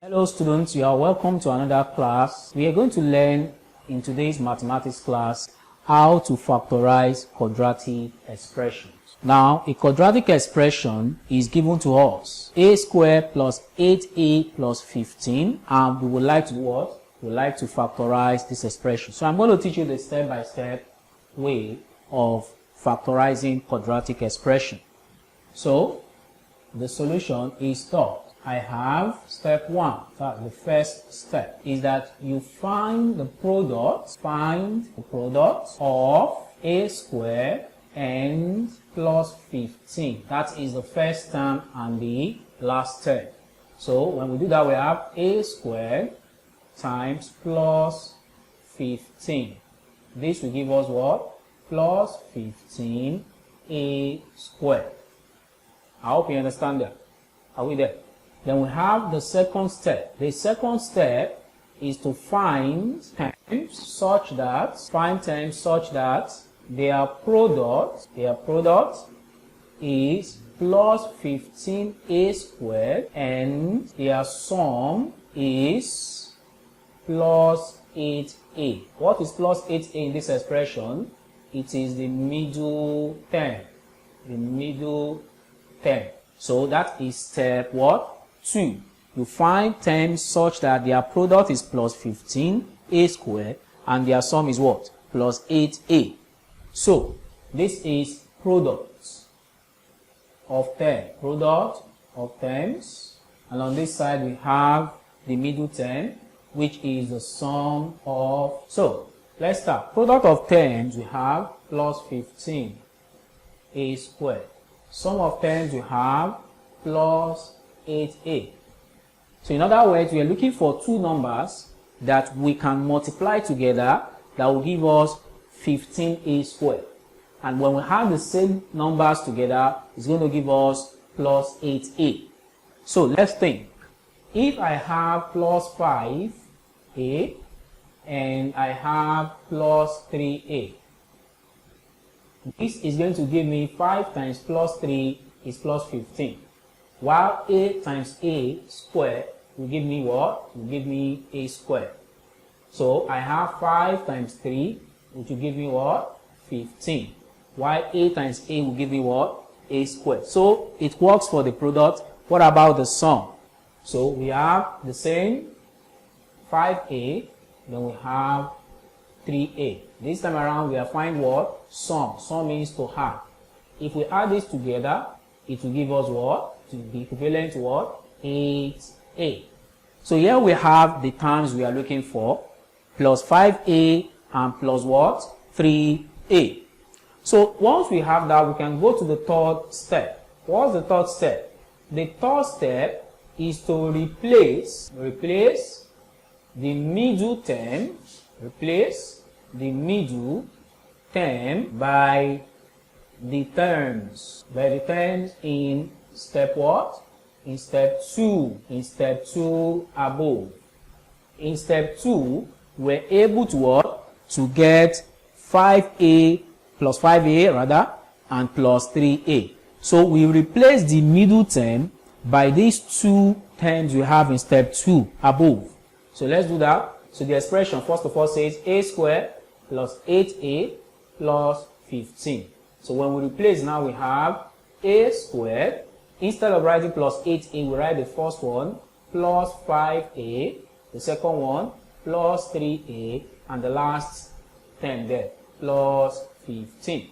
Hello students, you are welcome to another class. We are going to learn in today's mathematics class how to factorize quadratic expressions. Now, a quadratic expression is given to us, a squared plus 8a plus 15, and we would like to do what? We would like to factorize this expression. So I'm going to teach you the step-by-step way of factorizing quadratic expression. So the solution is taught. I have step 1, that's the first step, is that you find the product of a squared and plus 15. That is the first term and the last term. So when we do that, we have a squared times plus 15. This will give us what? Plus 15a squared. I hope you understand that. Are we there? Then we have the second step. The second step is to find terms such that their product is plus 15a squared and their sum is plus 8a. What is plus 8a in this expression? It is the middle term. So that is step what? 2. You find terms such that their product is plus 15a squared and their sum is what? Plus 8a. So this is product of terms, and on this side we have the middle term, which is the sum of. So let's start. Product of terms we have plus 15a squared. Sum of terms we have plus 8a. So in other words, we are looking for two numbers that we can multiply together that will give us 15a squared. And when we have the same numbers together, it's going to give us plus 8a. So let's think. If I have plus 5a and I have plus 3a, this is going to give me 5 times plus 3 is plus 15. While a times a squared will give me what? Will give me a squared. So I have 5 times 3, which will give me what? 15. While a times a will give me what? A squared. So it works for the product. What about the sum? So we have the same 5a, then we have 3a. This time around we are finding what? Sum. Sum means to add. If we add this together, it will give us what? To be equivalent to what? 8a. So here we have the terms we are looking for, plus 5a and plus what? 3a. So once we have that, we can go to the third step. What's the third step? The third step is to replace the middle term, by the terms in step what? In step 2. In step 2 above. In step 2, we're able to what? To get 5a plus 5a rather and plus 3a. So we replace the middle term by these two terms we have in step 2 above. So let's do that. So the expression first of all says a squared plus 8a plus 15. So when we replace now, we have a squared. Instead of writing plus 8a, we write the first one plus 5a, the second one plus 3a, and the last term there plus 15.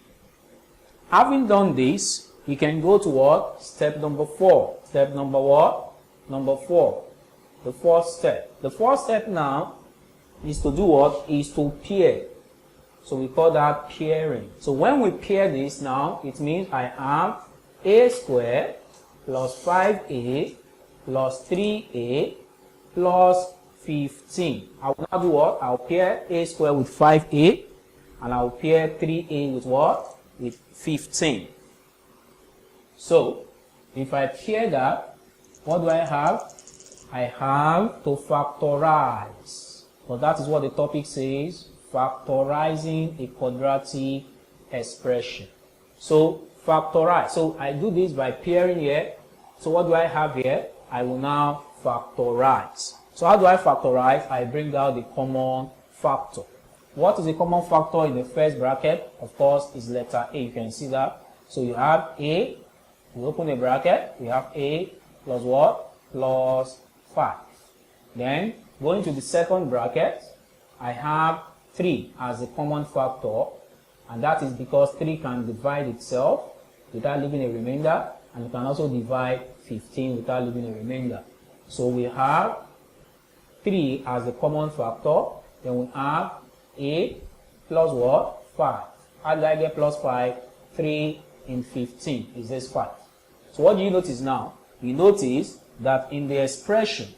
Having done this, we can go to what? Step number 4. Step number what? Number 4. The fourth step. The fourth step now is to do what? Is to pair. So we call that pairing. So when we pair this now, it means I have a squared plus 5a plus 3a plus 15. I will now do what? I'll pair a squared with 5a and I'll pair 3a with what? With 15. So if I pair that, what do I have? I have to factorize. But that is what the topic says. Factorizing a quadratic expression. So factorize. So I do this by pairing here. So what do I have here? I will now factorize. So how do I factorize? I bring out the common factor. What is the common factor in the first bracket? Of course, is letter A. You can see that. So you have A, we open the bracket, we have A plus what? Plus 5. Then, going to the second bracket, I have 3 as the common factor, and that is because 3 can divide itself without leaving a remainder, and you can also divide 15 without leaving a remainder. So we have 3 as the common factor, then we have A plus what? 5. How do I get plus 5? 3 in 15 is this 5. So what do you notice now? You notice that in the expression,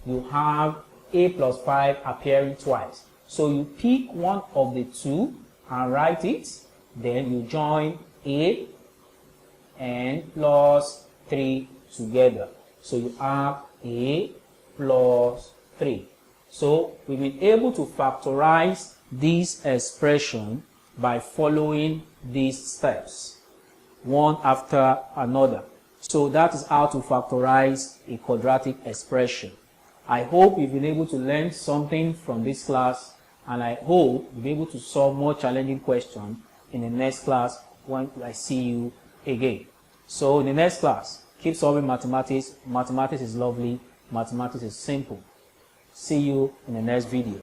you have A plus 5 appearing twice. So you pick one of the two and write it, then you join A and plus 3 together. So you have A plus 3. So we've been able to factorize this expression by following these steps, one after another. So that is how to factorize a quadratic expression. I hope you've been able to learn something from this class, and I hope you'll be able to solve more challenging questions in the next class when I see you again. So in the next class, keep solving mathematics. Mathematics is lovely. Mathematics is simple. See you in the next video.